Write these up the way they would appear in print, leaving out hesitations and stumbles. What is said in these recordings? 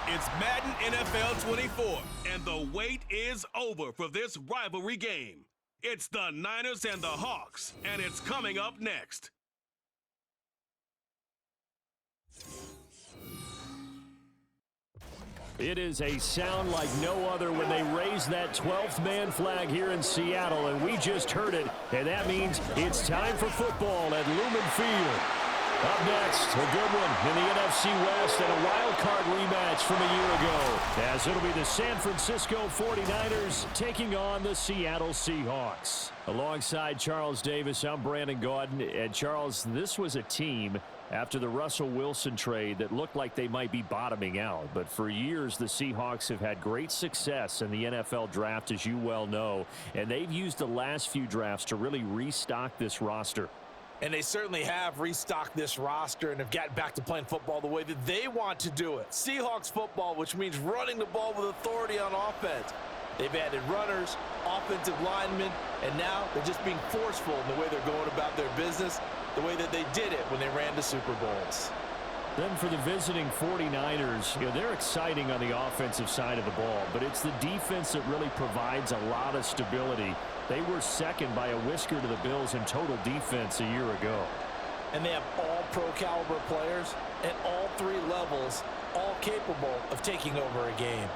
It's Madden NFL 24, and the wait is over for this rivalry game. It's the Niners and the Hawks, and it's coming up next. It is a sound like no other when they raise that 12th man flag here in Seattle, and we just heard it, and that means it's time for football at Lumen Field. Up next, a good one in the NFC West and a wild card rematch from a year ago, as it'll be the San Francisco 49ers taking on the Seattle Seahawks. Alongside Charles Davis, I'm Brandon Gaudin. And Charles, this was a team after the Russell Wilson trade that looked like they might be bottoming out. But for years, the Seahawks have had great success in the NFL draft, as you well know. And they've used the last few drafts to really restock this roster. And they certainly have restocked this roster and have gotten back to playing football the way that they want to do it. Seahawks football, which means running the ball with authority on offense. They've added runners, offensive linemen, and now they're just being forceful in the way they're going about their business, the way that they did it when they ran to Super Bowls. Then for the visiting 49ers, they're exciting on the offensive side of the ball, but it's the defense that really provides a lot of stability. They were second by a whisker to the Bills in total defense a year ago. And they have all pro caliber players at all three levels, all capable of taking over a game.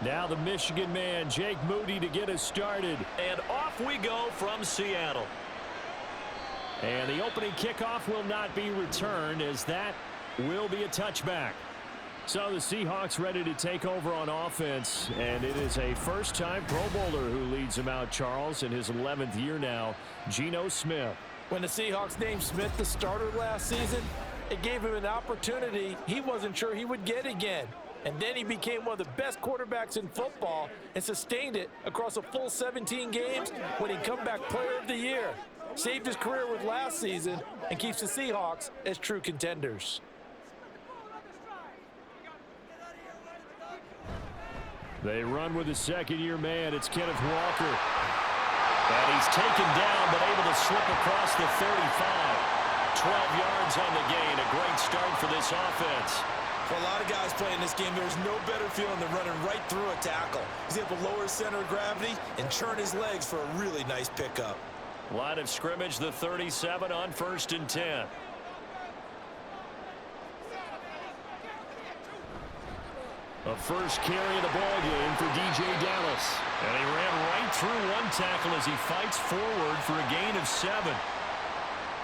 Now the Michigan man, Jake Moody, to get us started. And off we go from Seattle. And the opening kickoff will not be returned, as that will be a touchback. So the Seahawks ready to take over on offense, and it is a first-time Pro Bowler who leads them out, Charles, in his 11th year now, Geno Smith. When the Seahawks named Smith the starter last season, it gave him an opportunity he wasn't sure he would get again. And then he became one of the best quarterbacks in football and sustained it across a full 17 games when he comeback player of the year. Saved his career with last season and keeps the Seahawks as true contenders. They run with the second-year man. It's Kenneth Walker. And he's taken down but able to slip across the 35. 12 yards on the gain. A great start for this offense. For a lot of guys playing this game, there's no better feeling than running right through a tackle. He's able to lower his center of gravity and churn his legs for a really nice pickup. Line of scrimmage, the 37 on 1st and 10. A first carry of the ball game for DJ Dallas. And he ran right through one tackle as he fights forward for a gain of 7.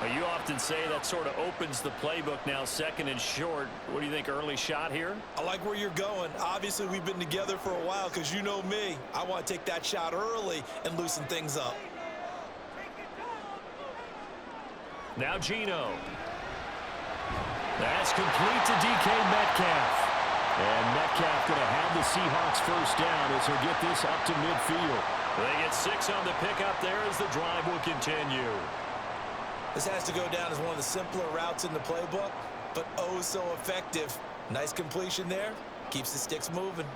Well, you often say that sort of opens the playbook now, second and short. What do you think, early shot here? I like where you're going. Obviously, we've been together for a while because you know me. I want to take that shot early and loosen things up. Now Geno. That's complete to DK Metcalf. And Metcalf going to have the Seahawks first down as he'll get this up to midfield. They get 6 on the pickup there as the drive will continue. This has to go down as one of the simpler routes in the playbook, but oh so effective. Nice completion there. Keeps the sticks moving.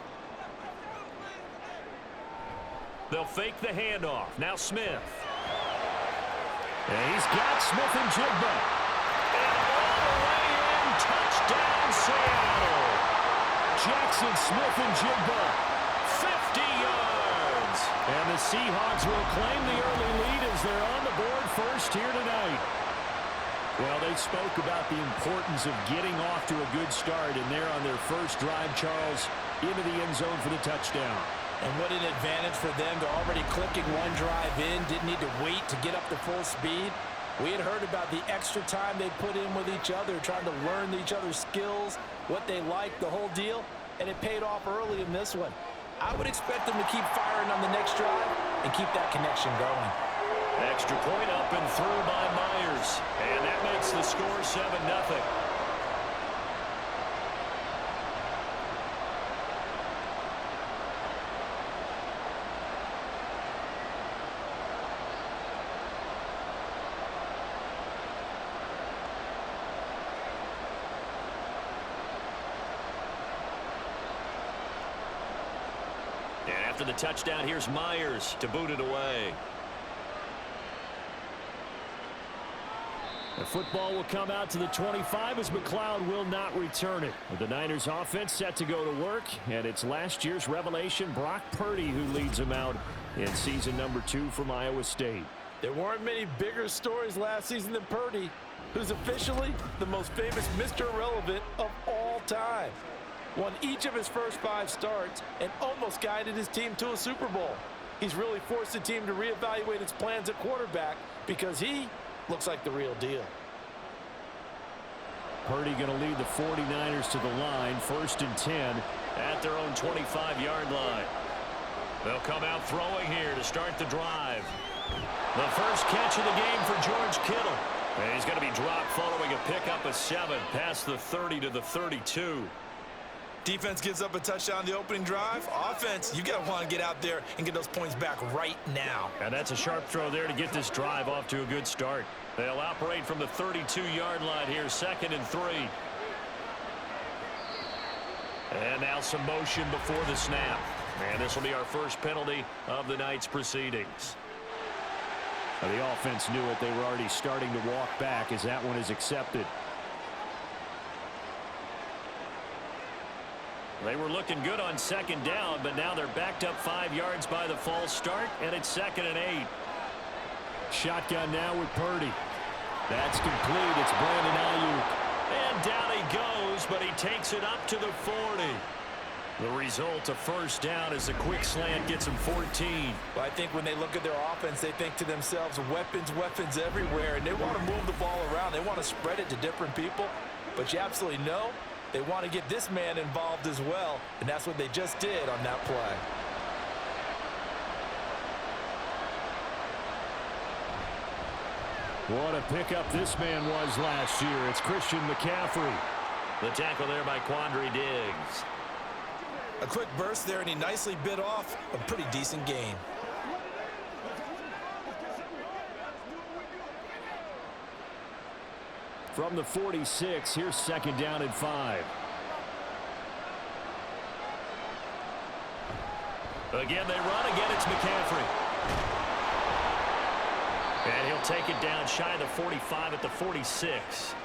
They'll fake the handoff. Now Smith. And he's got Smith and Jigba. And all the way in. Touchdown, Seattle. Jackson Smith and Jigba. 50 yards. And the Seahawks will claim the early lead as they're on the board first here tonight. Well, they spoke about the importance of getting off to a good start, and they're on their first drive, Charles, into the end zone for the touchdown. And what an advantage for them to already clicking one drive in, didn't need to wait to get up to full speed. We had heard about the extra time they put in with each other, trying to learn each other's skills, what they liked, the whole deal, and it paid off early in this one. I would expect them to keep firing on the next drive and keep that connection going. Extra point up and through by Myers. And that makes the score 7-0. And after the touchdown, here's Myers to boot it away. The football will come out to the 25 as McLeod will not return it. With the Niners offense set to go to work, and it's last year's revelation, Brock Purdy, who leads them out in season number 2 from Iowa State. There weren't many bigger stories last season than Purdy, who's officially the most famous Mr. Irrelevant of all time. Won each of his first 5 starts and almost guided his team to a Super Bowl. He's really forced the team to reevaluate its plans at quarterback because he looks like the real deal. Purdy going to lead the 49ers to the line, 1st and 10 at their own 25-yard line. They'll come out throwing here to start the drive. The first catch of the game for George Kittle. And he's going to be dropped following a pickup of 7 past the 30 to the 32. Defense gives up a touchdown the opening drive. Offense, you got to want to get out there and get those points back right now. And that's a sharp throw there to get this drive off to a good start. They'll operate from the 32-yard line here, 2nd and 3. And now some motion before the snap. And this will be our first penalty of the night's proceedings. The offense knew it. They were already starting to walk back as that one is accepted. They were looking good on 2nd down, but now they're backed up 5 yards by the false start, and it's 2nd and 8. Shotgun now with Purdy. That's complete. It's Brandon Ayuk. And down he goes, but he takes it up to the 40. The result, a first down as the quick slant gets him 14. Well, I think when they look at their offense, they think to themselves, weapons, weapons everywhere, and they want to move the ball around. They want to spread it to different people, but you absolutely know they want to get this man involved as well, and that's what they just did on that play. What a pickup this man was last year. It's Christian McCaffrey. The tackle there by Quandre Diggs. A quick burst there, and he nicely bit off a pretty decent gain. From the 46, here's 2nd down and 5. Again, they run. Again, it's McCaffrey. And he'll take it down shy of the 45 at the 46.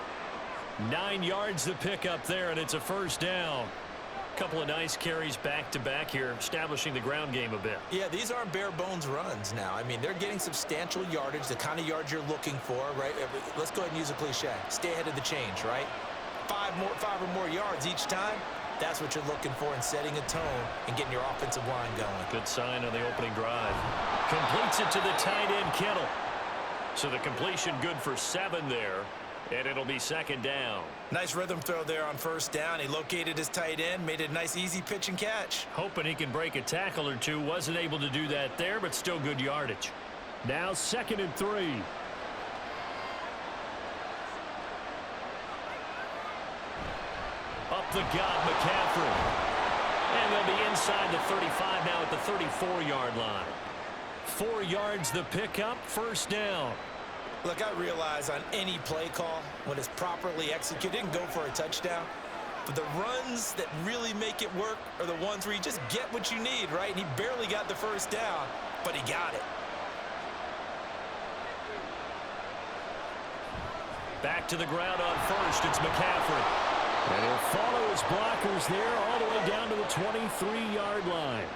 9 yards to pick up there, and it's a first down. Couple of nice carries back-to-back here, establishing the ground game a bit. Yeah, these aren't bare-bones runs now. I mean, they're getting substantial yardage, the kind of yards you're looking for, right? Let's go ahead and use a cliche. Stay ahead of the change, right? 5 or more yards each time. That's what you're looking for in setting a tone and getting your offensive line going. Good sign on the opening drive. Completes it to the tight end, Kittle. So the completion good for 7 there. And it'll be 2nd down. Nice rhythm throw there on 1st down. He located his tight end, made it a nice, easy pitch and catch. Hoping he can break a tackle or two. Wasn't able to do that there, but still good yardage. Now 2nd and 3. Up the gut, McCaffrey. And they'll be inside the 35 now at the 34-yard line. 4 yards the pickup, 1st down. Look, I realize on any play call, when it's properly executed, and go for a touchdown. But the runs that really make it work are the ones where you just get what you need, right? And he barely got the 1st down, but he got it. Back to the ground on 1st, it's McCaffrey. And he'll follow his blockers there all the way down to the 23-yard line.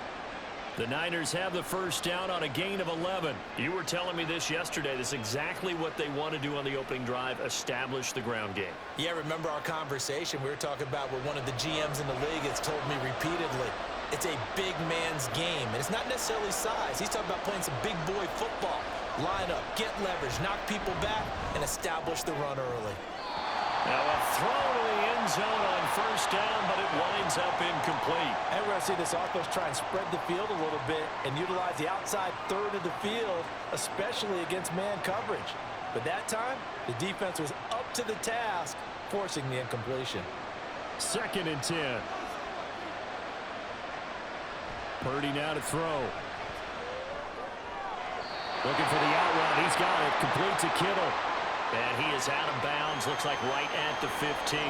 The Niners have the 1st down on a gain of 11. You were telling me this yesterday. This is exactly what they want to do on the opening drive, establish the ground game. Yeah, remember our conversation? We were talking about what one of the GMs in the league has told me repeatedly. It's a big man's game, and it's not necessarily size. He's talking about playing some big boy football. Line up, get leverage, knock people back, and establish the run early. Now a throw to the end zone on 1st down, but it winds up incomplete. And we're going to see this offense try and spread the field a little bit and utilize the outside third of the field, especially against man coverage. But that time, the defense was up to the task, forcing the incompletion. 2nd and 10. Purdy now to throw. Looking for the out route. He's got it. Complete to Kittle. And he is out of bounds. Looks like right at the 15.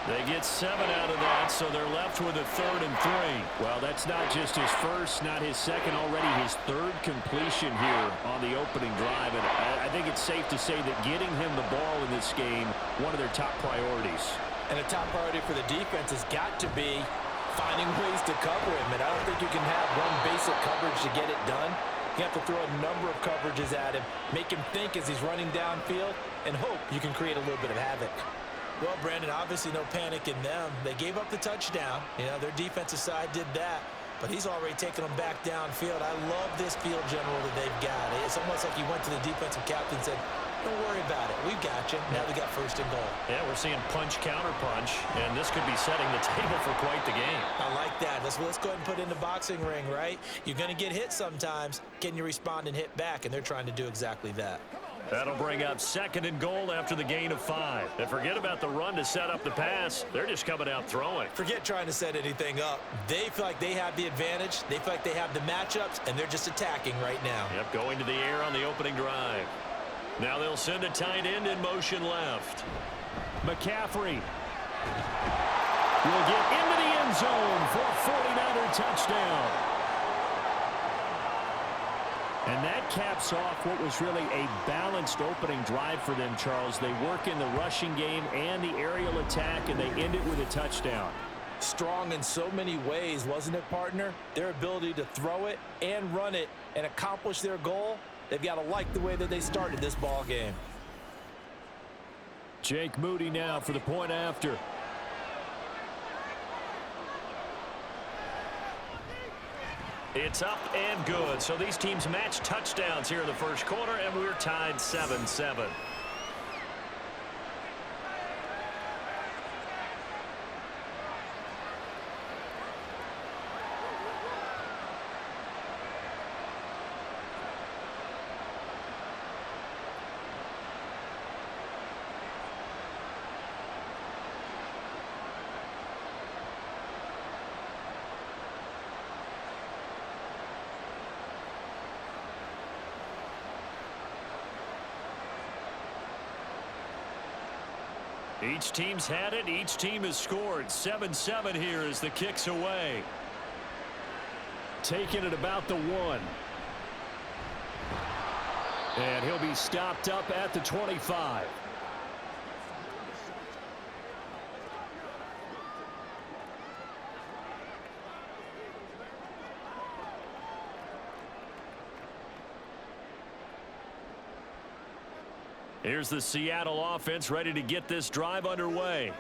They get 7 out of that, so they're left with a 3rd and 3. Well, that's not just his first, not his second, already his 3rd completion here on the opening drive. And I think it's safe to say that getting him the ball in this game, one of their top priorities. And a top priority for the defense has got to be finding ways to cover him. And I don't think you can have one basic coverage to get it done. You have to throw a number of coverages at him, make him think as he's running downfield, and hope you can create a little bit of havoc. Well, Brandon, obviously no panic in them. They gave up the touchdown. You know, their defensive side did that, but he's already taken them back downfield. I love this field general that they've got. It's almost like he went to the defensive captain and said, don't worry about it. We've got you. Now we got 1st and goal. Yeah, we're seeing punch, counter punch, and this could be setting the table for quite the game. I like that. Let's go ahead and put it in the boxing ring, right? You're going to get hit sometimes. Can you respond and hit back? And they're trying to do exactly that. That'll bring up 2nd and goal after the gain of 5. And forget about the run to set up the pass. They're just coming out throwing. Forget trying to set anything up. They feel like they have the advantage. They feel like they have the matchups, and they're just attacking right now. Yep, going to the air on the opening drive. Now they'll send a tight end in motion left. McCaffrey will get into the end zone for a 49er touchdown. And that caps off what was really a balanced opening drive for them, Charles. They work in the rushing game and the aerial attack, and they end it with a touchdown. Strong in so many ways, wasn't it, partner? Their ability to throw it and run it and accomplish their goal, they've got to like the way that they started this ball game. Jake Moody now for the point after. It's up and good. So these teams match touchdowns here in the first quarter, and we're tied 7-7. Each team's had it. Each team has scored. 7-7 here as the kick's away. Taking it about the 1. And he'll be stopped up at the 25. Here's the Seattle offense ready to get this drive underway.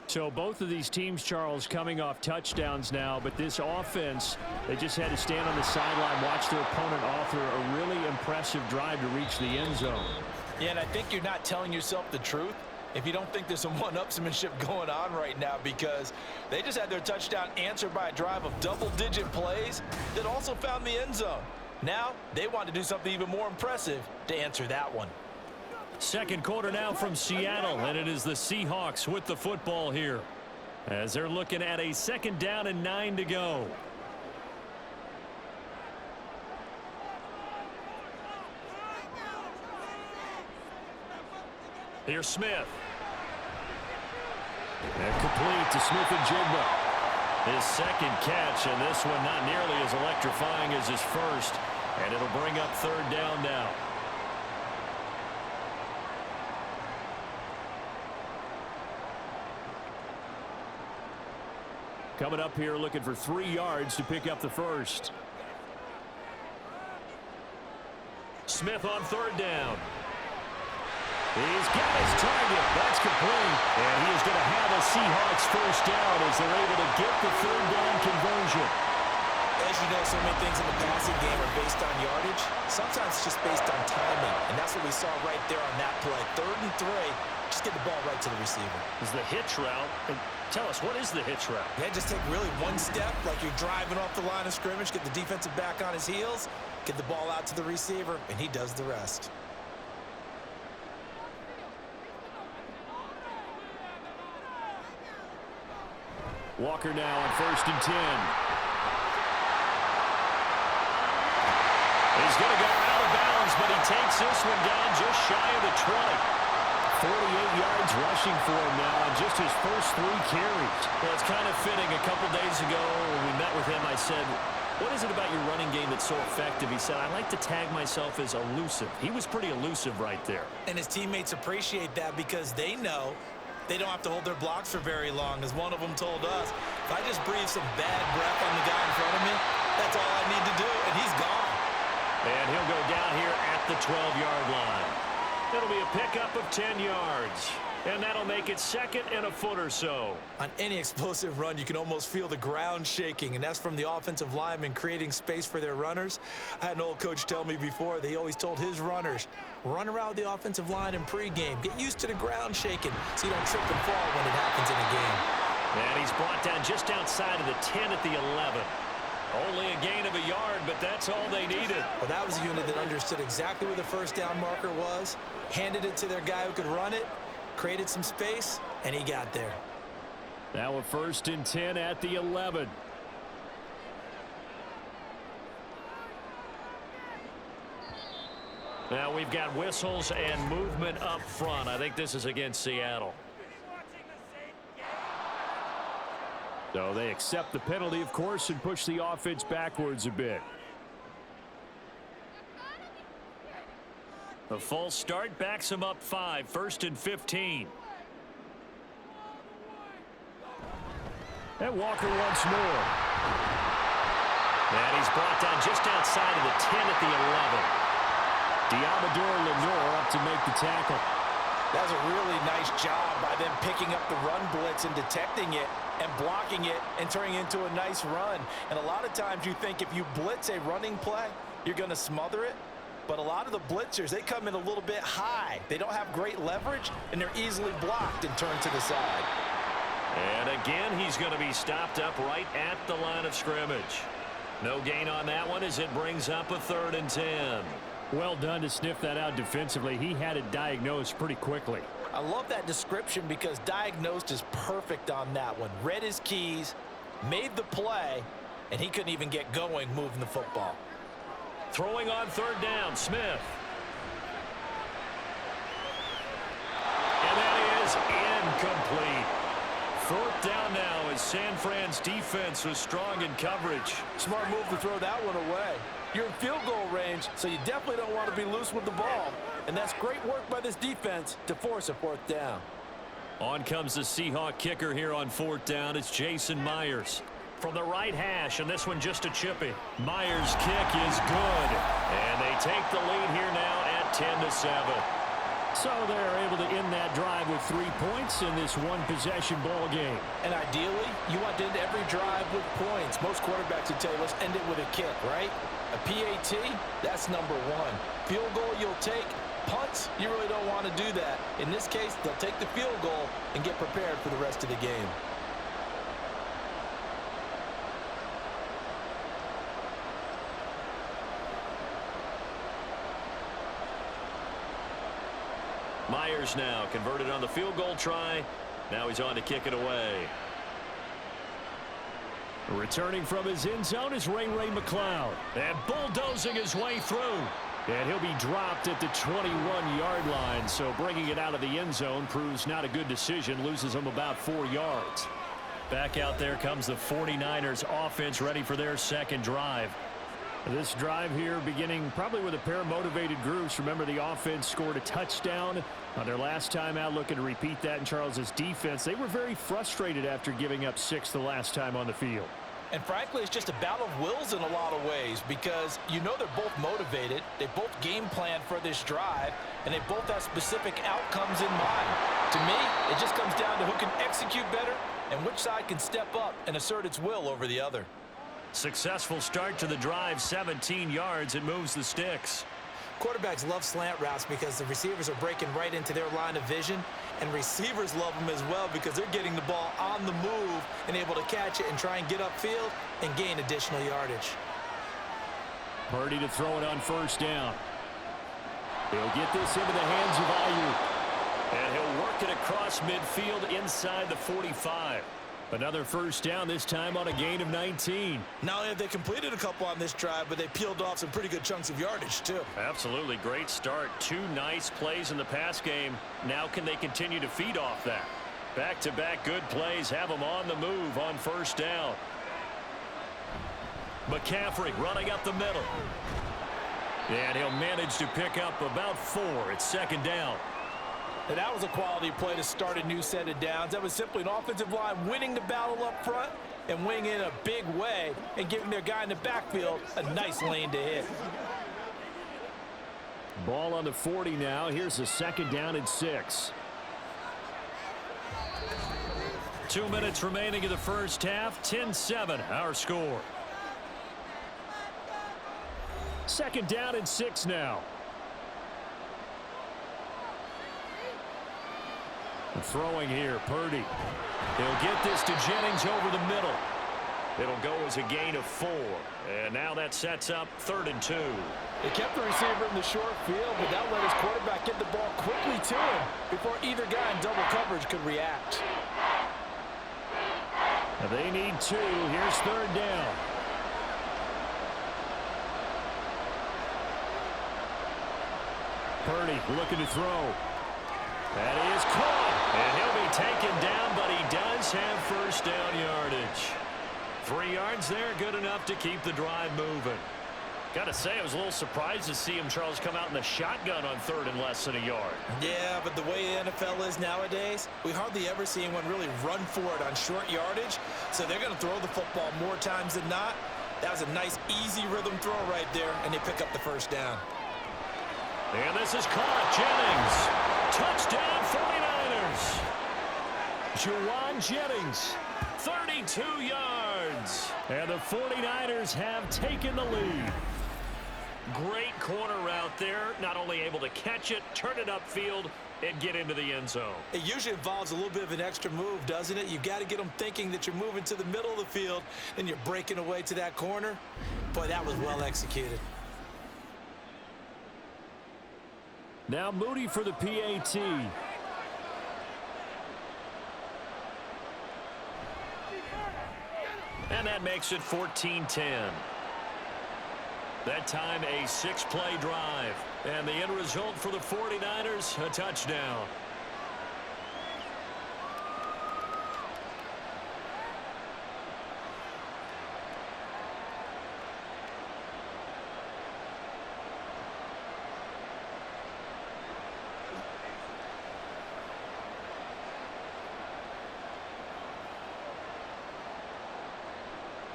So both of these teams, Charles, coming off touchdowns now, but this offense, they just had to stand on the sideline, watch their opponent offer a really impressive drive to reach the end zone. Yeah, and I think you're not telling yourself the truth if you don't think there's some one-upsmanship going on right now, because they just had their touchdown answered by a drive of double-digit plays that also found the end zone. Now they want to do something even more impressive to answer that one. Second quarter now from Seattle, and it is the Seahawks with the football here as they're looking at a 2nd down and 9 to go. Here's Smith. And complete to Smith-Njigba. His 2nd catch, and this one not nearly as electrifying as his first, and it'll bring up 3rd down now. Coming up here looking for 3 yards to pick up the first. Smith on 3rd down. He's got his target. That's complete. And he is going to have a Seahawks first down as they're able to get the 3rd down conversion. As you know, so many things in the passing game are based on yardage. Sometimes it's just based on timing. And that's what we saw right there on that play. 3rd and 3. Just get the ball right to the receiver. Is the hitch route. And tell us, what is the hitch route? Yeah, just take really one step like you're driving off the line of scrimmage, get the defensive back on his heels, get the ball out to the receiver, and he does the rest. Walker now on 1st and 10. He's going to go out of bounds, but he takes this one down just shy of the 20. 48 yards rushing for him now on just his first 3 carries. Well, it's kind of fitting. A couple days ago when we met with him, I said, what is it about your running game that's so effective? He said, I like to tag myself as elusive. He was pretty elusive right there. And his teammates appreciate that because they know they don't have to hold their blocks for very long. As one of them told us, if I just breathe some bad breath on the guy in front of me, that's all I need to do, and he's gone. And he'll go down here at the 12-yard line. It'll be a pickup of 10 yards. And that'll make it 2nd and a foot or so. On any explosive run, you can almost feel the ground shaking, and that's from the offensive linemen creating space for their runners. I had an old coach tell me before, they always told his runners, run around the offensive line in pregame. Get used to the ground shaking so you don't trip and fall when it happens in a game. And he's brought down just outside of the 10 at the 11. Only a gain of a yard, but that's all they needed. Well, that was a unit that understood exactly where the first down marker was, handed it to their guy who could run it, created some space, and he got there. Now a 1st and 10 at the 11. Now we've got whistles and movement up front. I think this is against Seattle. So they accept the penalty, of course, and push the offense backwards a bit. The false start backs him up 5, 1st and 15. And Walker once more. And he's brought down just outside of the 10 at the 11. Diamador Lenore up to make the tackle. That was a really nice job by them picking up the run blitz and detecting it and blocking it and turning it into a nice run. And a lot of times you think if you blitz a running play, you're going to smother it. But a lot of the blitzers, they come in a little bit high. They don't have great leverage, and they're easily blocked and turned to the side. And again, he's going to be stopped up right at the line of scrimmage. No gain on that one as it brings up a 3rd and 10. Well done to sniff that out defensively. He had it diagnosed pretty quickly. I love that description because diagnosed is perfect on that one. Read his keys, made the play, and he couldn't even get going moving the football. Throwing on 3rd down, Smith. And that is incomplete. 4th down now as San Fran's defense was strong in coverage. Smart move to throw that one away. You're in field goal range, so you definitely don't want to be loose with the ball. And that's great work by this defense to force a 4th down. On comes the Seahawk kicker here on 4th down. It's Jason Myers. From the right hash, and this one just a chippy. Myers' kick is good. And they take the lead here now at 10-7. So they're able to end that drive with 3 points in this one-possession ball game. And ideally, you want to end every drive with points. Most quarterbacks would tell you, let's end it with a kick, right? A PAT, that's number 1. Field goal you'll take. Punts, you really don't want to do that. In this case, they'll take the field goal and get prepared for the rest of the game. Myers now converted on the field goal try. Now he's on to kick it away. Returning from his end zone is Ray McCloud. And bulldozing his way through. And he'll be dropped at the 21-yard line. So bringing it out of the end zone proves not a good decision. Loses him about 4 yards. Back out there comes the 49ers offense ready for their 2nd drive. This drive here beginning probably with a pair of motivated groups. Remember, the offense scored a touchdown on their last time out, looking to repeat that in Charles's defense. They were very frustrated after giving up 6 the last time on the field. And frankly, it's just a battle of wills in a lot of ways because you know they're both motivated. They both game plan for this drive, and they both have specific outcomes in mind. To me, it just comes down to who can execute better and which side can step up and assert its will over the other. Successful start to the drive, 17 yards. It moves the sticks. Quarterbacks love slant routes because the receivers are breaking right into their line of vision, and receivers love them as well because they're getting the ball on the move and able to catch it and try and get upfield and gain additional yardage. Purdy to throw it on 1st down. He'll get this into the hands of Ayuk. And he'll work it across midfield inside the 45. Another first down, this time on a gain of 19. Not only have they completed a couple on this drive, but they peeled off some pretty good chunks of yardage, too. Absolutely great start. 2 nice plays in the pass game. Now can they continue to feed off that? Back-to-back good plays have them on the move on first down. McCaffrey running up the middle. And he'll manage to pick up about 4. It's second down. And that was a quality play to start a new set of downs. That was simply an offensive line winning the battle up front and winning in a big way and giving their guy in the backfield a nice lane to hit. Ball on the 40 now. Here's a second down and 6. 2 minutes remaining in the first half. 10-7 our score. Second down and 6 now. Throwing here, Purdy. He'll get this to Jennings over the middle. It'll go as a gain of 4. And now that sets up 3rd and 2. They kept the receiver in the short field, but that let his quarterback get the ball quickly to him before either guy in double coverage could react. They need 2. Here's 3rd down. Purdy looking to throw. That is caught. And he'll be taken down, but he does have first down yardage. 3 yards there, good enough to keep the drive moving. Got to say, I was a little surprised to see him, Charles, come out in the shotgun on 3rd and less than a yard. Yeah, but the way the NFL is nowadays, we hardly ever see anyone really run for it on short yardage. So they're going to throw the football more times than not. That was a nice, easy rhythm throw right there, and they pick up the first down. And this is caught. Jennings. Touchdown 49ers. Juwan Jennings. 32 yards. And the 49ers have taken the lead. Great corner route there. Not only able to catch it, turn it upfield, and get into the end zone. It usually involves a little bit of an extra move, doesn't it? You've got to get them thinking that you're moving to the middle of the field and you're breaking away to that corner. Boy, that was well executed. Now Moody for the PAT. And that makes it 14-10. That time a 6-play drive. And the end result for the 49ers, a touchdown.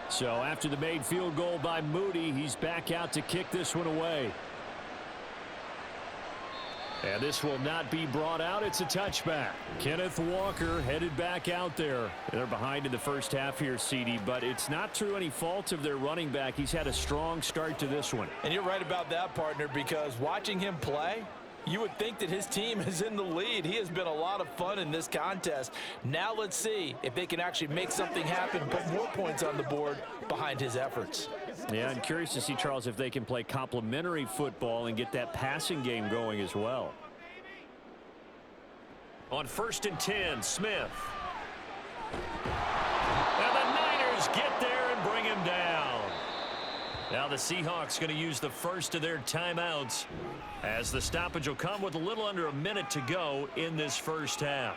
So after the made field goal by Moody, he's back out to kick this one away. And this will not be brought out. It's a touchback. Kenneth Walker headed back out there. They're behind in the first half here, CD, but it's not through any fault of their running back. He's had a strong start to this one. And you're right about that, partner, because watching him play, you would think that his team is in the lead. He has been a lot of fun in this contest. Now let's see if they can actually make something happen, put more points on the board behind his efforts. Yeah, I'm curious to see, Charles, if they can play complementary football and get that passing game going as well. On 1st and 10, Smith. And the Niners get there and bring him down. Now the Seahawks going to use the first of their timeouts as the stoppage will come with a little under a minute to go in this first half.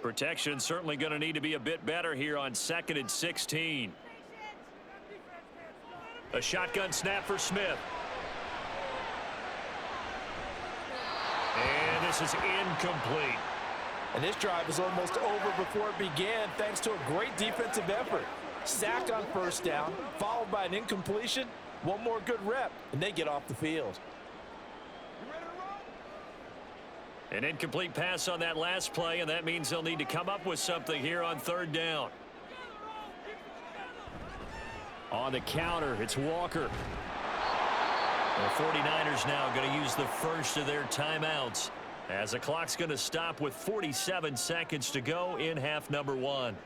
Protection certainly going to need to be a bit better here on 2nd and 16. A shotgun snap for Smith. And this is incomplete. And this drive is almost over before it began thanks to a great defensive effort. Sack on first down, followed by an incompletion. One more good rep, and they get off the field. An incomplete pass on that last play, and that means they'll need to come up with something here on 3rd down. On the counter, it's Walker. The 49ers now going to use the first of their timeouts as the clock's going to stop with 47 seconds to go in half number 1.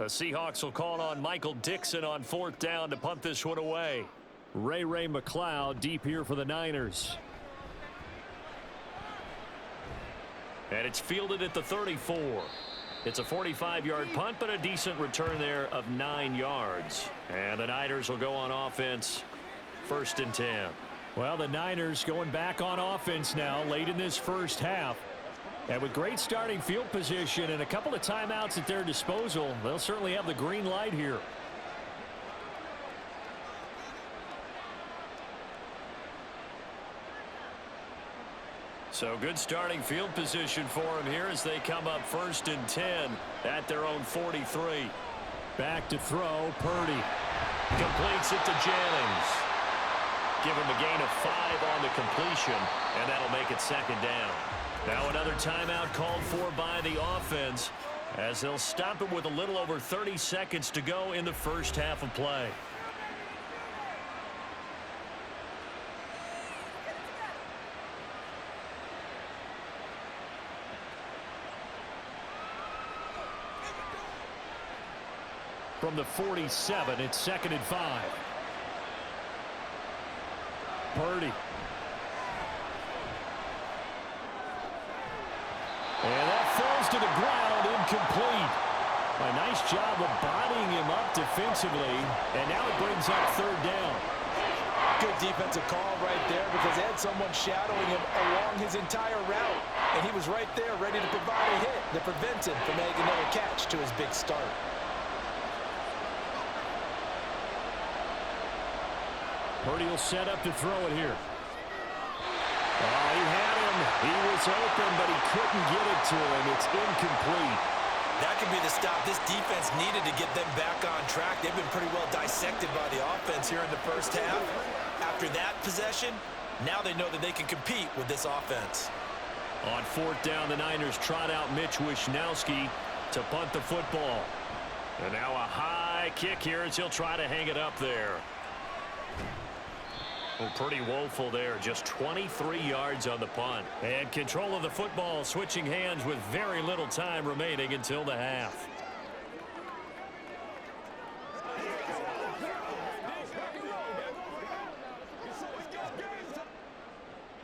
The Seahawks will call on Michael Dixon on 4th down to punt this one away. Ray McLeod deep here for the Niners. And it's fielded at the 34. It's a 45-yard punt, but a decent return there of 9 yards. And the Niners will go on offense, 1st and 10. Well, the Niners going back on offense now late in this first half. And with great starting field position and a couple of timeouts at their disposal, they'll certainly have the green light here. So good starting field position for them here as they come up 1st and 10 at their own 43. Back to throw, Purdy. Completes it to Jennings. Give him a gain of 5 on the completion, and that'll make it 2nd down. Now another timeout called for by the offense as they'll stop it with a little over 30 seconds to go in the first half of play. From the 47, it's 2nd and 5. Purdy. And that falls to the ground, incomplete. A nice job of bodying him up defensively, and now it brings up 3rd down. Good defensive call right there because they had someone shadowing him along his entire route, and he was right there ready to provide a hit that prevents him from making another catch to his big start. Purdy will set up to throw it here. Oh, he had him. He was open, but he couldn't get it to him. It's incomplete. That could be the stop this defense needed to get them back on track. They've been pretty well dissected by the offense here in the first half. After that possession, now they know that they can compete with this offense. On 4th down, the Niners trot out Mitch Wishnowski to punt the football. And now a high kick here as he'll try to hang it up there. Well, pretty woeful there. Just 23 yards on the punt. And control of the football switching hands with very little time remaining until the half.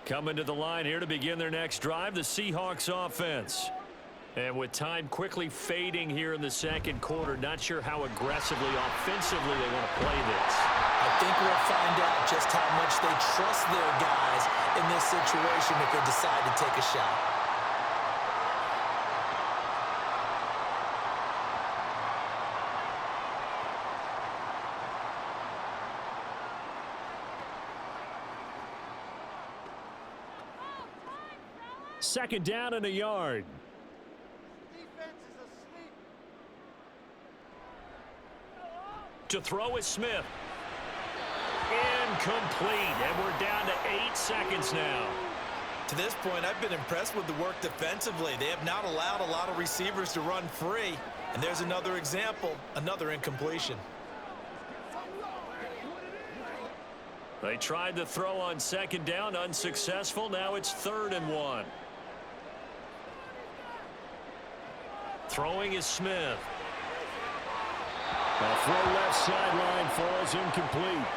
Coming to the line here to begin their next drive, the Seahawks offense. And with time quickly fading here in the 2nd quarter, not sure how aggressively, offensively they want to play this. I think we'll find out just how much they trust their guys in this situation if they decide to take a shot. Second down and a yard. To throw is Smith. Incomplete, and we're down to 8 seconds now. To this point, I've been impressed with the work defensively. They have not allowed a lot of receivers to run free. And there's another example, another incompletion. They tried to throw on 2nd down, unsuccessful. Now it's 3rd and 1. Throwing is Smith. A throw left sideline falls incomplete.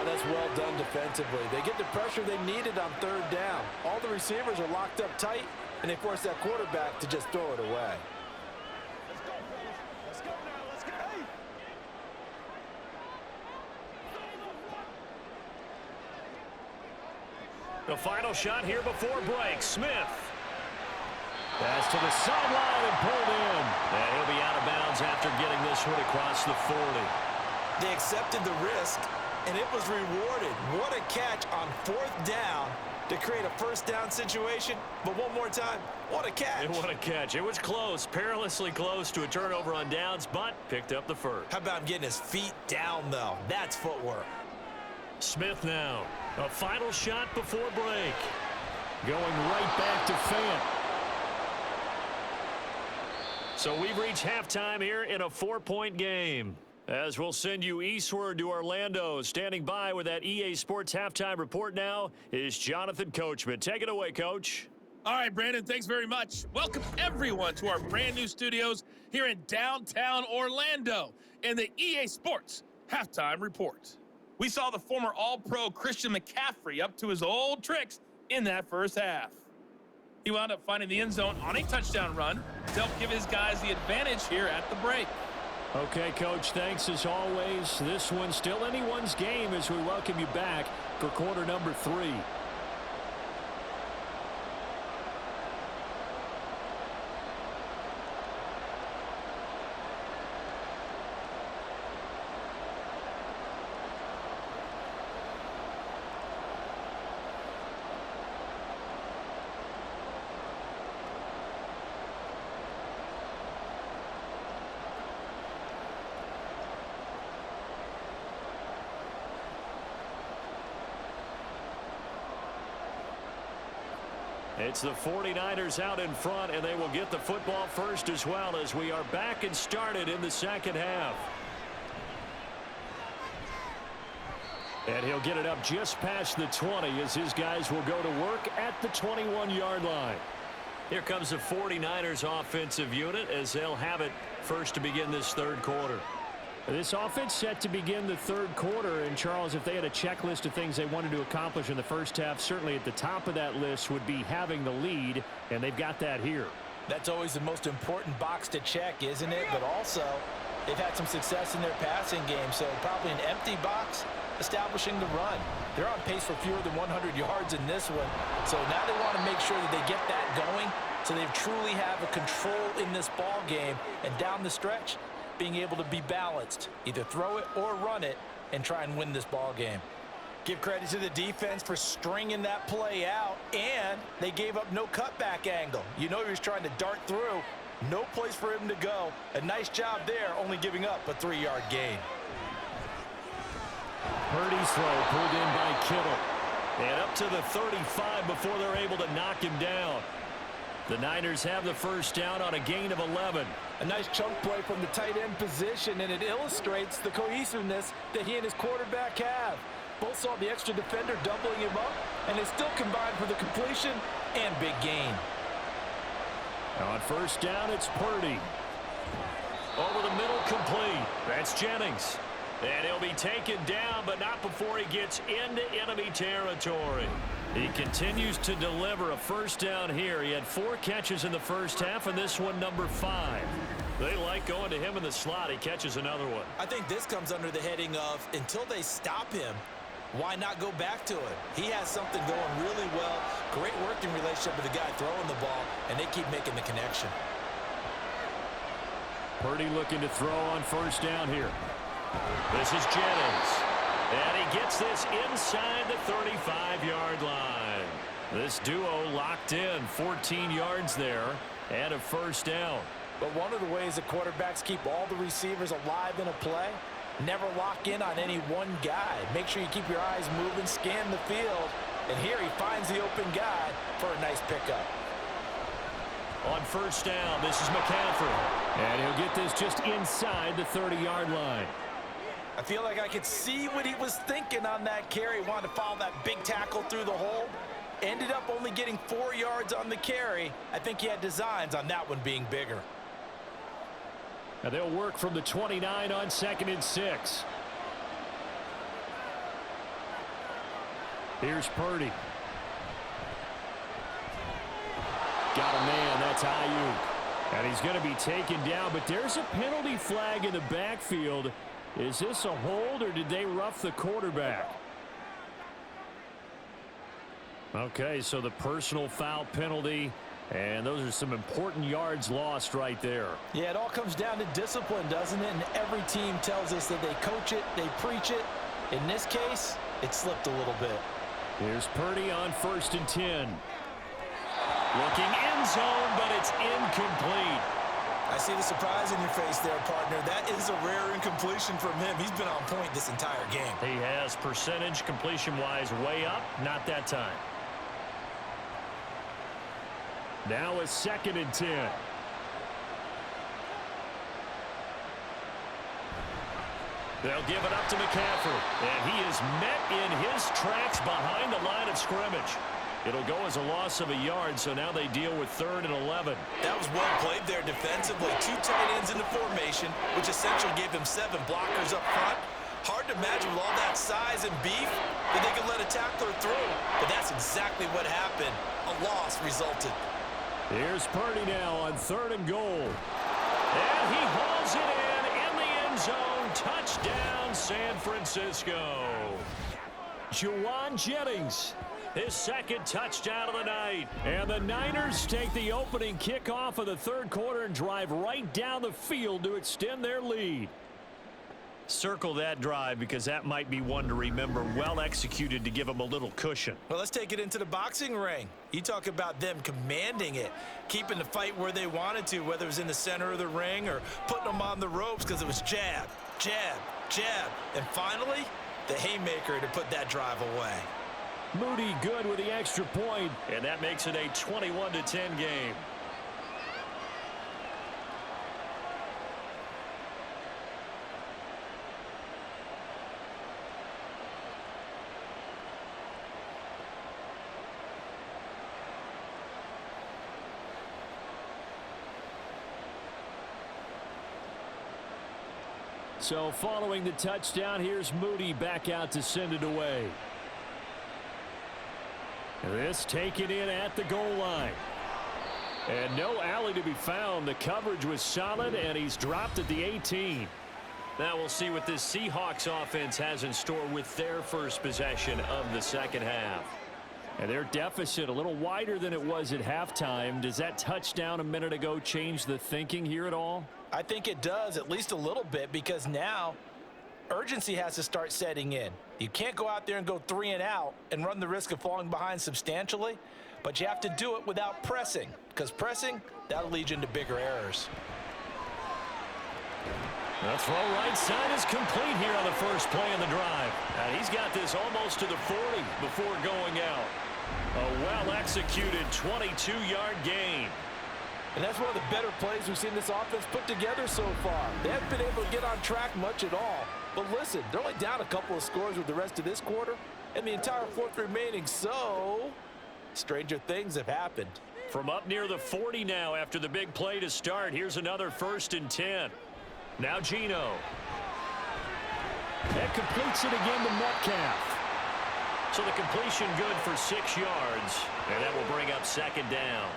That's well done defensively. They get the pressure they needed on 3rd down. All the receivers are locked up tight, and they force that quarterback to just throw it away. The final shot here before break. Smith. Pass to the sideline and pulled in. And he'll be out of bounds after getting this one across the 40. They accepted the risk, and it was rewarded. What a catch on 4th down to create a 1st down situation. But one more time, what a catch. And what a catch. It was close, perilously close to a turnover on downs, but picked up the 1st. How about him getting his feet down, though? That's footwork. Smith now. A final shot before break. Going right back to Fant. So we've reached halftime here in a 4-point game. As we'll send you eastward to Orlando. Standing by with that EA Sports halftime report now is Jonathan Coachman. Take it away, Coach. All right, Brandon, thanks very much. Welcome, everyone, to our brand new studios here in downtown Orlando in the EA Sports Halftime Report. We saw the former All-Pro Christian McCaffrey up to his old tricks in that first half. He wound up finding the end zone on a touchdown run to help give his guys the advantage here at the break. Okay, Coach, thanks as always. This one's still anyone's game as we welcome you back for quarter number 3. It's the 49ers out in front, and they will get the football first as well as we are back and started in the second half. And he'll get it up just past the 20 as his guys will go to work at the 21-yard line. Here comes the 49ers offensive unit as they'll have it first to begin this third quarter. This offense set to begin the third quarter, and Charles, if they had a checklist of things they wanted to accomplish in the first half, certainly at the top of that list would be having the lead, and they've got that here. That's always the most important box to check, isn't it? But also, they've had some success in their passing game, so probably an empty box establishing the run. They're on pace for fewer than 100 yards in this one, so now they want to make sure that they get that going so they truly have a control in this ball game, and down the stretch, being able to be balanced, either throw it or run it, and try and win this ball game. Give credit to the defense for stringing that play out, and they gave up no cutback angle. You know he was trying to dart through. No place for him to go. A nice job there, only giving up a 3-yard gain. Purdy's throw pulled in by Kittle. And up to the 35 before they're able to knock him down. The Niners have the first down on a gain of 11. A nice chunk play from the tight end position, and it illustrates the cohesiveness that he and his quarterback have. Both saw the extra defender doubling him up, and they still combined for the completion and big gain. On first down, it's Purdy. Over the middle, complete. That's Jennings. And he'll be taken down, but not before he gets into enemy territory. He continues to deliver a first down here. He had 4 catches in the first half, and this one number 5. They like going to him in the slot. He catches another one. I think this comes under the heading of, until they stop him, why not go back to it? He has something going really well. Great working relationship with the guy throwing the ball, and they keep making the connection. Purdy looking to throw on first down here. This is Jennings. And he gets this inside the 35-yard line. This duo locked in, 14 yards there, and a first down. But one of the ways that quarterbacks keep all the receivers alive in a play, never lock in on any one guy. Make sure you keep your eyes moving, scan the field, and here he finds the open guy for a nice pickup. On first down, this is McCaffrey. And he'll get this just inside the 30-yard line. I feel like I could see what he was thinking on that carry. Wanted to follow that big tackle through the hole. Ended up only getting 4 yards on the carry. I think he had designs on that one being bigger. Now they'll work from the 29 on 2nd and 6. Here's Purdy. Got a man, that's Ayuk. And he's going to be taken down, but there's a penalty flag in the backfield. Is this a hold, or did they rough the quarterback? Okay, so the personal foul penalty, and those are some important yards lost right there. Yeah, it all comes down to discipline, doesn't it? And every team tells us that they coach it, they preach it. In this case, it slipped a little bit. Here's Purdy on 1st and 10. Looking end zone, but it's incomplete. I see the surprise in your face there, partner. That is a rare incompletion from him. He's been on point this entire game. He has percentage completion-wise way up, not that time. Now a 2nd and 10. They'll give it up to McCaffrey, and he is met in his tracks behind the line of scrimmage. It'll go as a loss of a yard, so now they deal with 3rd and 11. That was well played there defensively. 2 tight ends in the formation, which essentially gave them 7 blockers up front. Hard to imagine with all that size and beef that they could let a tackler through. But that's exactly what happened. A loss resulted. Here's Purdy now on 3rd and goal. And he hauls it in the end zone. Touchdown, San Francisco. Juwan Jennings, his 2nd touchdown of the night. And the Niners take the opening kickoff of the 3rd quarter and drive right down the field to extend their lead. Circle that drive because that might be one to remember. Well executed to give them a little cushion. Well, let's take it into the boxing ring. You talk about them commanding it, keeping the fight where they wanted to, whether it was in the center of the ring or putting them on the ropes because it was jab, jab, jab. And finally, the haymaker to put that drive away. Moody good with the extra point. And that makes it a 21-10 game. So following the touchdown, here's Moody back out to send it away. This taken in at the goal line. And no alley to be found. The coverage was solid, and he's dropped at the 18. Now we'll see what this Seahawks offense has in store with their first possession of the 2nd half. And their deficit a little wider than it was at halftime. Does that touchdown a minute ago change the thinking here at all? I think it does, at least a little bit, because now urgency has to start setting in. You can't go out there and go 3 and out and run the risk of falling behind substantially, but you have to do it without pressing, because pressing, that'll lead you into bigger errors. The throw right side is complete here on the first play of the drive. And he's got this almost to the 40 before going out. A well-executed 22-yard gain. And that's one of the better plays we've seen this offense put together so far. They haven't been able to get on track much at all. But listen, they're only down a couple of scores with the rest of this quarter and the entire 4th remaining. So, stranger things have happened. From up near the 40 now after the big play to start. Here's another 1st and 10. Now Geno. That completes it again to Metcalf. So the completion good for 6 yards. And that will bring up 2nd down.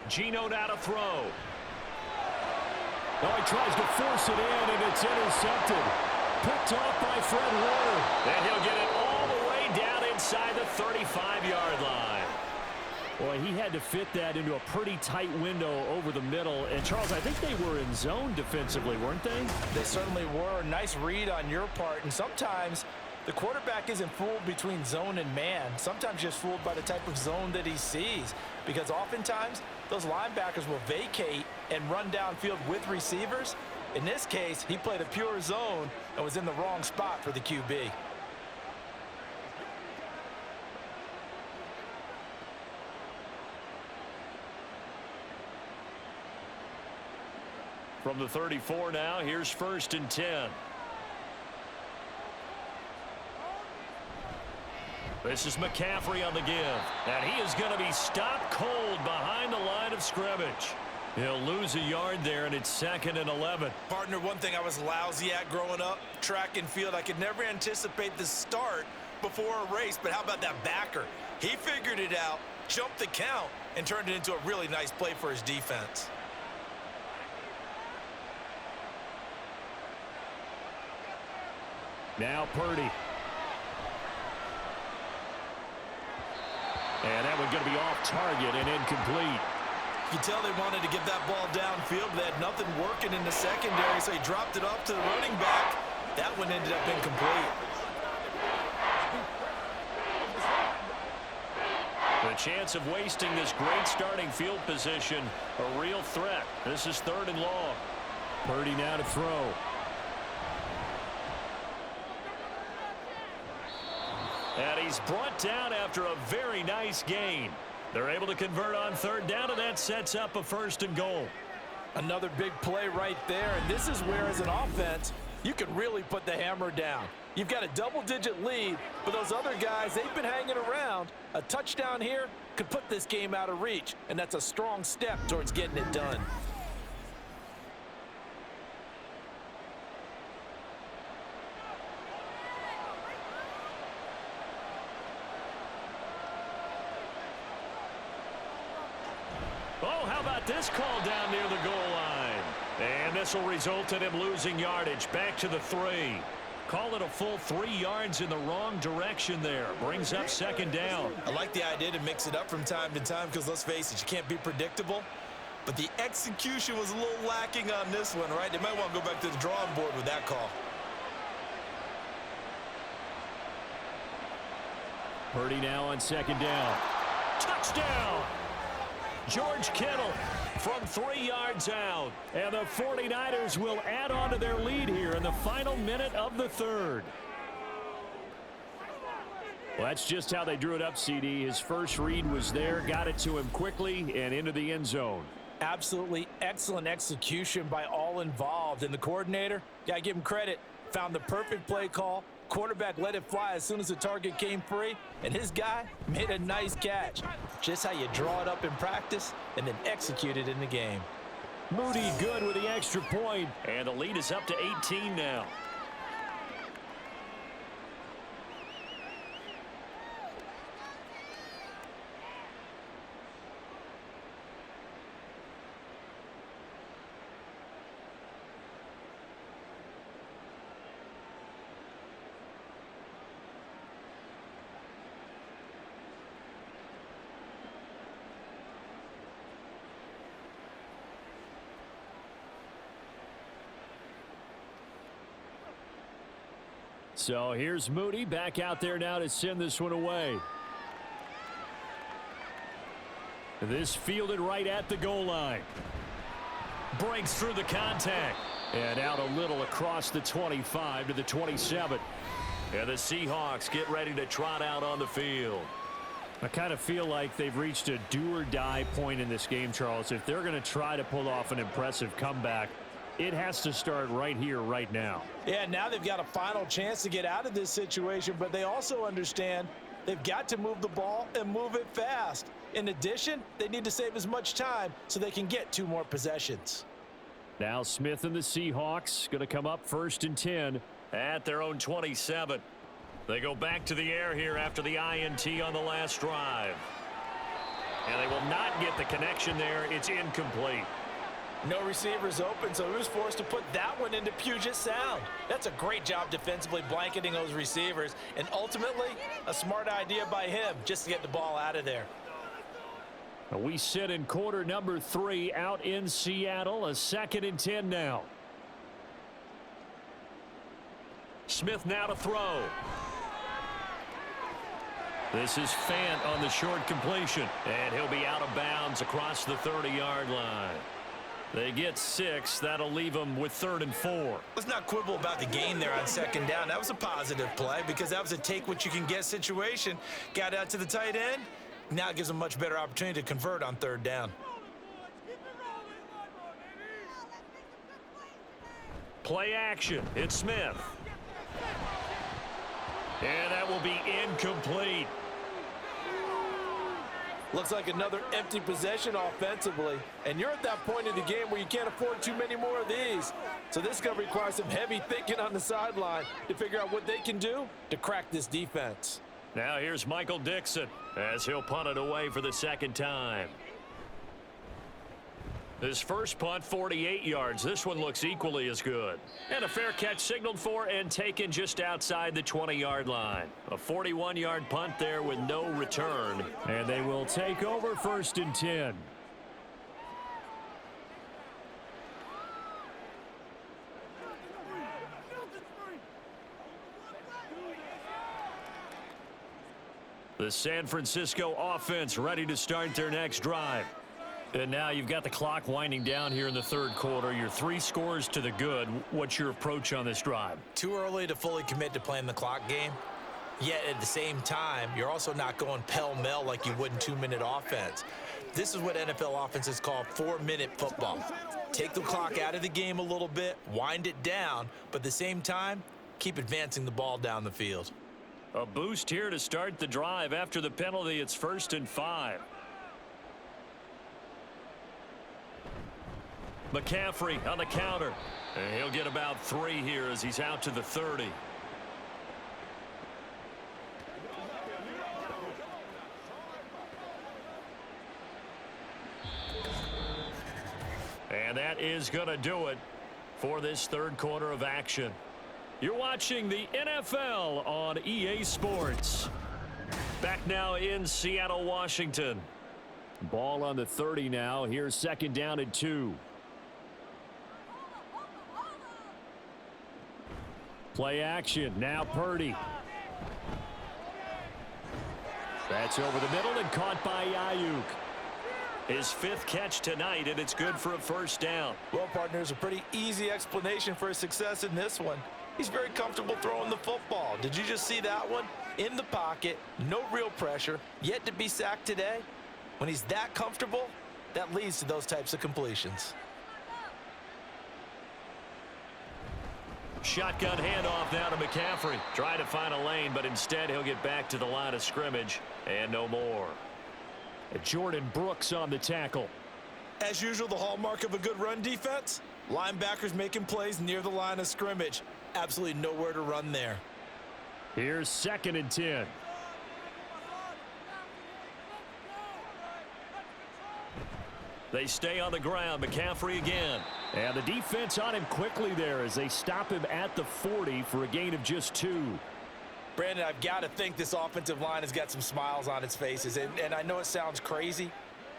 Geno now to throw. Oh, he tries to force it in, and it's intercepted. Picked off by Fred Warner. And he'll get it all the way down inside the 35-yard line. Boy, he had to fit that into a pretty tight window over the middle. And, Charles, I think they were in zone defensively, weren't they? They certainly were. Nice read on your part. And sometimes the quarterback isn't fooled between zone and man. Sometimes just fooled by the type of zone that he sees. Because oftentimes, those linebackers will vacate and run downfield with receivers. In this case, he played a pure zone and was in the wrong spot for the QB. From the 34 now, here's 1st and 10. This is McCaffrey on the give. And he is going to be stopped cold behind the line of scrimmage. He'll lose a yard there, and it's 2nd and 11. Partner, one thing I was lousy at growing up, track and field, I could never anticipate the start before a race, but how about that backer? He figured it out, jumped the count, and turned it into a really nice play for his defense. Now Purdy. And that one's going to be off target and incomplete. You can tell they wanted to get that ball downfield, but they had nothing working in the secondary, so he dropped it off to the running back. That one ended up incomplete. The chance of wasting this great starting field position, a real threat. This is 3rd and long. Purdy now to throw. And he's brought down after a very nice gain. They're able to convert on third down, and that sets up a 1st and goal. Another big play right there, and this is where, as an offense, you can really put the hammer down. You've got a double-digit lead, but those other guys, they've been hanging around. A touchdown here could put this game out of reach, and that's a strong step towards getting it done. Oh, how about this call down near the goal line? And this will result in him losing yardage. Back to the 3. Call it a full 3 yards in the wrong direction there. Brings up 2nd down. I like the idea to mix it up from time to time because, let's face it, you can't be predictable. But the execution was a little lacking on this one, right? They might want to go back to the drawing board with that call. Purdy now on 2nd down. Touchdown! George Kittle from 3 yards out. And the 49ers will add on to their lead here in the final minute of the 3rd. Well, that's just how they drew it up, CD. His first read was there, got it to him quickly and into the end zone. Absolutely excellent execution by all involved. And the coordinator, got to give him credit, found the perfect play call. Quarterback let it fly as soon as the target came free, and his guy made a nice catch. Just how you draw it up in practice and then execute it in the game. Moody good with the extra point. And the lead is up to 18 now. So here's Moody back out there now to send this one away. This fielded right at the goal line. Breaks through the contact. And out a little across the 25 to the 27. And the Seahawks get ready to trot out on the field. I kind of feel like they've reached a do-or-die point in this game, Charles. If they're going to try to pull off an impressive comeback, it has to start right here, right now. Yeah, now they've got a final chance to get out of this situation, but they also understand they've got to move the ball and move it fast. In addition, they need to save as much time so they can get 2 more possessions. Now Smith and the Seahawks going to come up 1st and 10. At their own 27. They go back to the air here after the INT on the last drive. And they will not get the connection there. It's incomplete. No receivers open, so he was forced to put that one into Puget Sound. That's a great job defensively blanketing those receivers, and ultimately a smart idea by him just to get the ball out of there. We sit in quarter number 3 out in Seattle. A 2nd and 10 now. Smith now to throw. This is Fant on the short completion. And he'll be out of bounds across the 30-yard line. They get 6. That'll leave them with 3rd and 4. Let's not quibble about the gain there on 2nd down. That was a positive play because that was a take-what-you-can-get situation. Got out to the tight end. Now it gives them a much better opportunity to convert on 3rd down. Play action. It's Smith. And that will be incomplete. Looks like another empty possession offensively. And you're at that point in the game where you can't afford too many more of these. So this is going to require some heavy thinking on the sideline to figure out what they can do to crack this defense. Now here's Michael Dixon as he'll punt it away for the 2nd time. His first punt, 48 yards. This one looks equally as good. And a fair catch signaled for and taken just outside the 20-yard line. A 41-yard punt there with no return. And they will take over 1st and 10. The San Francisco offense ready to start their next drive. And now you've got the clock winding down here in the 3rd quarter. You're 3 scores to the good. What's your approach on this drive? Too early to fully commit to playing the clock game. Yet at the same time, you're also not going pell-mell like you would in 2-minute offense. This is what NFL offenses call 4-minute football. Take the clock out of the game a little bit, wind it down, but at the same time, keep advancing the ball down the field. A boost here to start the drive. After the penalty, it's 1st and 5. McCaffrey on the counter. And he'll get about 3 here as he's out to the 30. And that is going to do it for this third quarter of action. You're watching the NFL on EA Sports. Back now in Seattle, Washington. Ball on the 30 now. Here's 2nd down and 2. Play action. Now Purdy. That's over the middle and caught by Ayuk. His 5th catch tonight, and it's good for a 1st down. Well, partner, there's a pretty easy explanation for his success in this one. He's very comfortable throwing the football. Did you just see that one? In the pocket, no real pressure, yet to be sacked today. When he's that comfortable, that leads to those types of completions. Shotgun handoff now to McCaffrey. Trying to find a lane, but instead he'll get back to the line of scrimmage and no more. Jordan Brooks on the tackle. As usual, the hallmark of a good run defense, linebackers making plays near the line of scrimmage. Absolutely nowhere to run there. Here's 2nd and 10. They stay on the ground. McCaffrey again. And the defense on him quickly there as they stop him at the 40 for a gain of just 2. Brandon, I've got to think this offensive line has got some smiles on its faces. And I know it sounds crazy,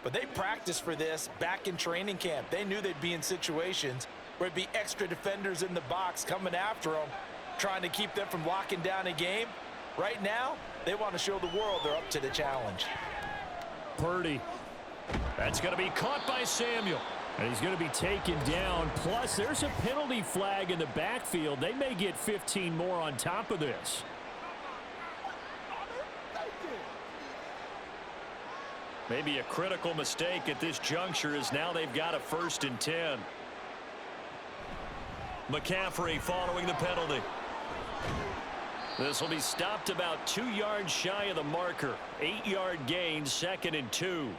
but they practiced for this back in training camp. They knew they'd be in situations where it'd be extra defenders in the box coming after them, trying to keep them from locking down a game. Right now, they want to show the world they're up to the challenge. Purdy. That's going to be caught by Samuel. And he's going to be taken down. Plus, there's a penalty flag in the backfield. They may get 15 more on top of this. Maybe a critical mistake at this juncture as now they've got a 1st and 10. McCaffrey following the penalty. This will be stopped about 2 yards shy of the marker. 8-yard gain, 2nd and 2.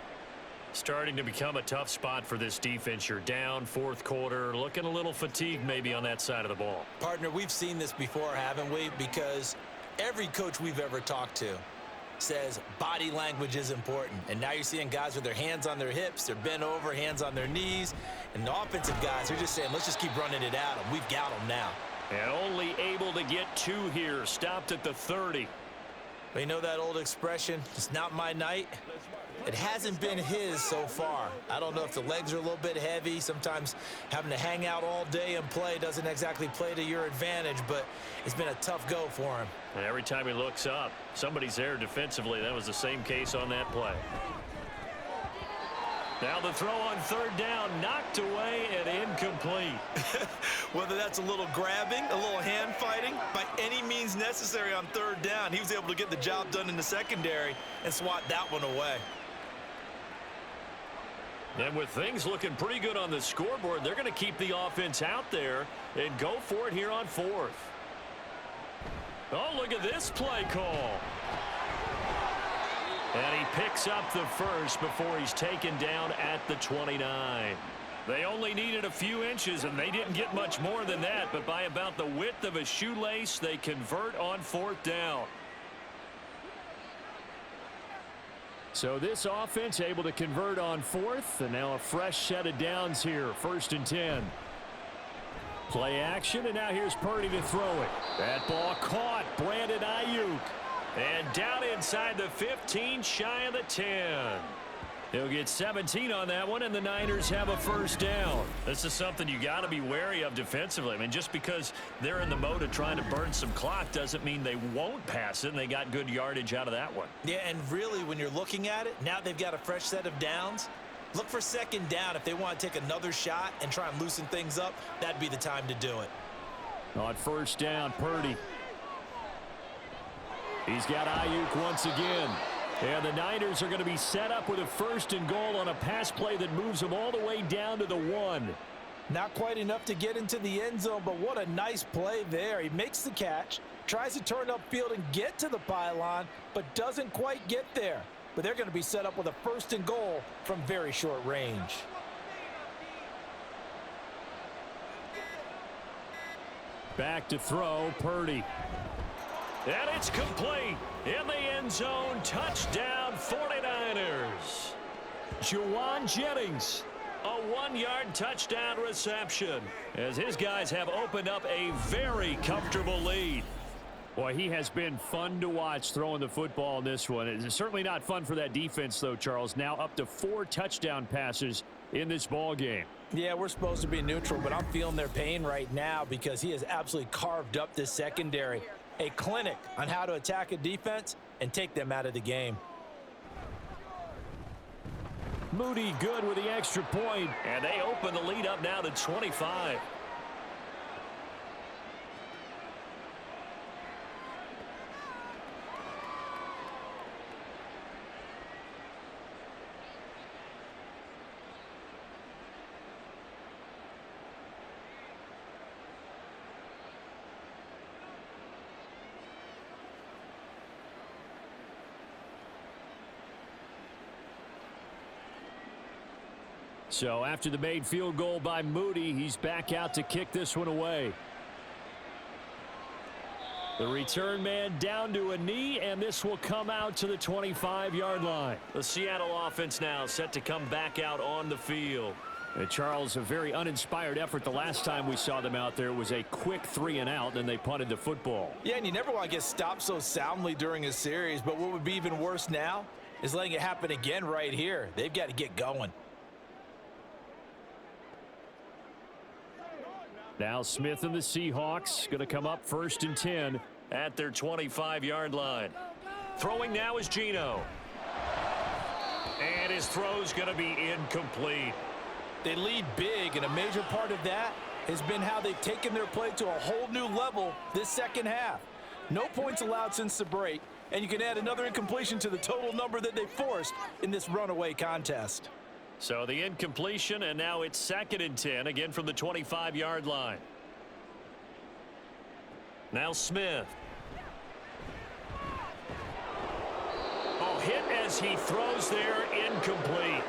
Starting to become a tough spot for this defense. You're down 4th quarter, looking a little fatigued maybe on that side of the ball. Partner, we've seen this before, haven't we? Because every coach we've ever talked to says body language is important. And now you're seeing guys with their hands on their hips, they're bent over, hands on their knees. And the offensive guys are just saying, let's just keep running it at them. We've got them now. And only able to get 2 here, stopped at the 30. But you know that old expression, it's not my night? It hasn't been his so far. I don't know if the legs are a little bit heavy. Sometimes having to hang out all day and play doesn't exactly play to your advantage, but it's been a tough go for him. And every time he looks up, somebody's there defensively. That was the same case on that play. Now the throw on 3rd down, knocked away and incomplete. Whether that's a little grabbing, a little hand fighting, by any means necessary on 3rd down, he was able to get the job done in the secondary and swat that one away. And with things looking pretty good on the scoreboard, they're going to keep the offense out there and go for it here on 4th. Oh, look at this play call. And he picks up the 1st before he's taken down at the 29. They only needed a few inches, and they didn't get much more than that. But by about the width of a shoelace, they convert on 4th down. So this offense able to convert on 4th, and now a fresh set of downs here. 1st and 10. Play action, and now here's Purdy to throw it. That ball caught. Brandon Ayuk. And down inside the 15, shy of the 10. He'll get 17 on that one, and the Niners have a 1st down. This is something you got to be wary of defensively. I mean, just because they're in the mode of trying to burn some clock doesn't mean they won't pass it, and they got good yardage out of that one. Yeah, and really, when you're looking at it, now they've got a fresh set of downs. Look for 2nd down. If they want to take another shot and try and loosen things up, that'd be the time to do it. On 1st down, Purdy. He's got Ayuk once again. And the Niners are going to be set up with a 1st and goal on a pass play that moves them all the way down to the 1. Not quite enough to get into the end zone, but what a nice play there. He makes the catch, tries to turn upfield and get to the pylon, but doesn't quite get there. But they're going to be set up with a 1st and goal from very short range. Back to throw, Purdy. And it's complete. In the end zone, touchdown 49ers. Juwan Jennings, a 1-yard touchdown reception, as his guys have opened up a very comfortable lead. Boy, he has been fun to watch throwing the football in this one. It's certainly not fun for that defense, though, Charles. Now up to 4 touchdown passes in this ball game. Yeah, we're supposed to be neutral, but I'm feeling their pain right now because he has absolutely carved up this secondary. A clinic on how to attack a defense and take them out of the game. Moody good with the extra point. And they open the lead up now to 25. So after the made field goal by Moody, he's back out to kick this one away. The return man down to a knee, and this will come out to the 25-yard line. The Seattle offense now set to come back out on the field. And Charles, a very uninspired effort the last time we saw them out there. It was a quick 3-and-out, then they punted the football. Yeah, and you never want to get stopped so soundly during a series, but what would be even worse now is letting it happen again right here. They've got to get going. Now Smith and the Seahawks going to come up 1st and 10 at their 25-yard line. Throwing now is Geno. And his throw's going to be incomplete. They lead big, and a major part of that has been how they've taken their play to a whole new level this second half. No points allowed since the break, and you can add another incompletion to the total number that they forced in this runaway contest. So the incompletion, and now it's 2nd and 10, again from the 25-yard line. Now Smith. Oh, hit as he throws there, incomplete.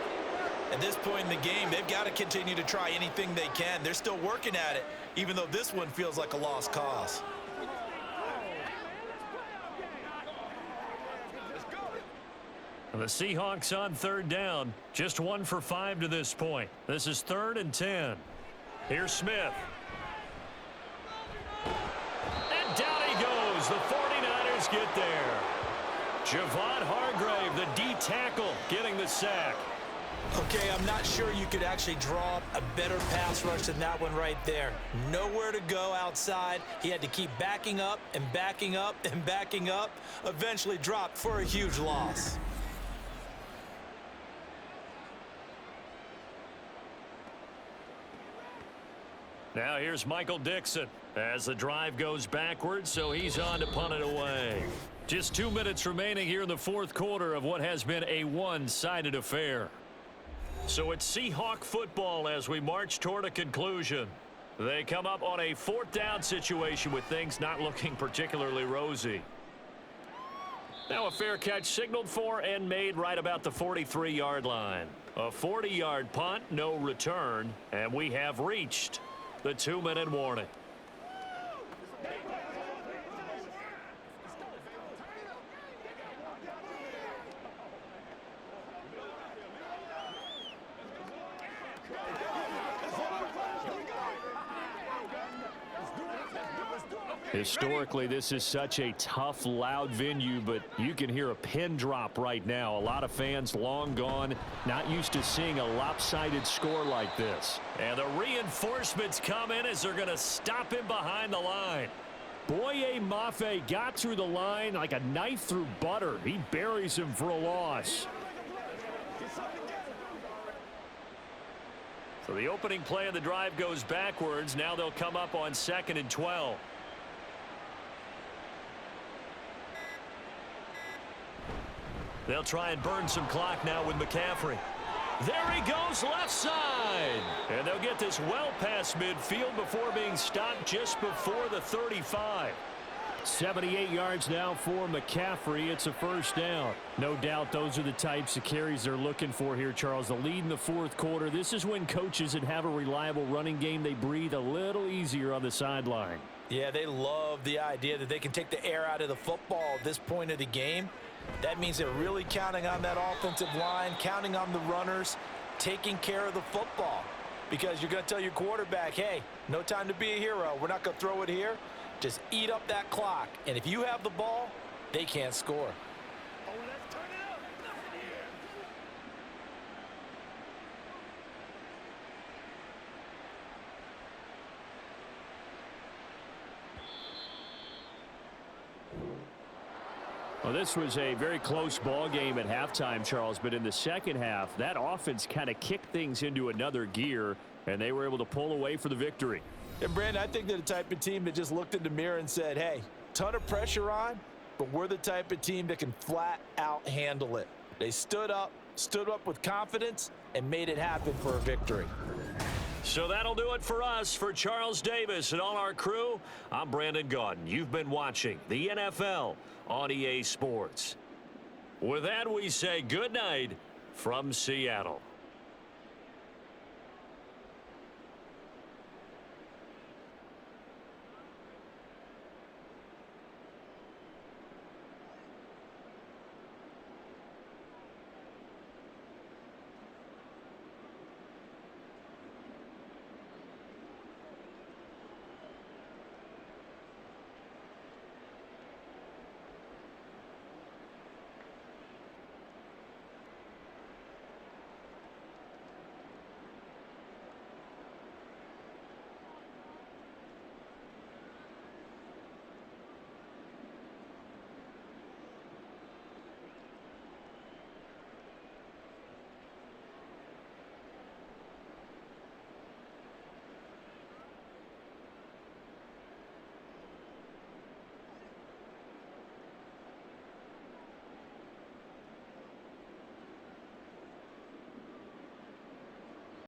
At this point in the game, they've got to continue to try anything they can. They're still working at it, even though this one feels like a lost cause. The Seahawks on 3rd down, just 1 for 5 to this point. This is 3rd and 10. Here's Smith. And down he goes. The 49ers get there. Javon Hargrave, the D tackle, getting the sack. Okay, I'm not sure you could actually draw a better pass rush than that one right there. Nowhere to go outside. He had to keep backing up and backing up and backing up. Eventually dropped for a huge loss. Now here's Michael Dixon as the drive goes backwards, so he's on to punt it away. Just 2 minutes remaining here in the 4th quarter of what has been a one-sided affair. So it's Seahawk football as we march toward a conclusion. They come up on a 4th down situation with things not looking particularly rosy. Now a fair catch signaled for and made right about the 43-yard line. A 40-yard punt, no return, and we have reached the 2-minute warning. Historically, this is such a tough, loud venue, but you can hear a pin drop right now. A lot of fans long gone, not used to seeing a lopsided score like this. And the reinforcements come in as they're going to stop him behind the line. Boye Mafe got through the line like a knife through butter. He buries him for a loss. So the opening play of the drive goes backwards. Now they'll come up on 2nd and 12. They'll try and burn some clock now with McCaffrey. There he goes left side. And they'll get this well past midfield before being stopped just before the 35. 78 yards now for McCaffrey. It's a first down. No doubt those are the types of carries they're looking for here, Charles. The lead in the fourth quarter. This is when coaches that have a reliable running game, they breathe a little easier on the sideline. Yeah, they love the idea that they can take the air out of the football at this point of the game. That means they're really counting on that offensive line, counting on the runners, taking care of the football. Because you're going to tell your quarterback, hey, no time to be a hero. We're not going to throw it here. Just eat up that clock. And if you have the ball, they can't score. Well, this was a very close ball game at halftime, Charles, but in the second half, that offense kind of kicked things into another gear, and they were able to pull away for the victory. And, Brandon, I think they're the type of team that just looked in the mirror and said, hey, ton of pressure on, but we're the type of team that can flat out handle it. They stood up with confidence, and made it happen for a victory. So that'll do it for us. For Charles Davis and all our crew, I'm Brandon Gaudin. You've been watching the NFL on EA Sports. With that, we say good night from Seattle.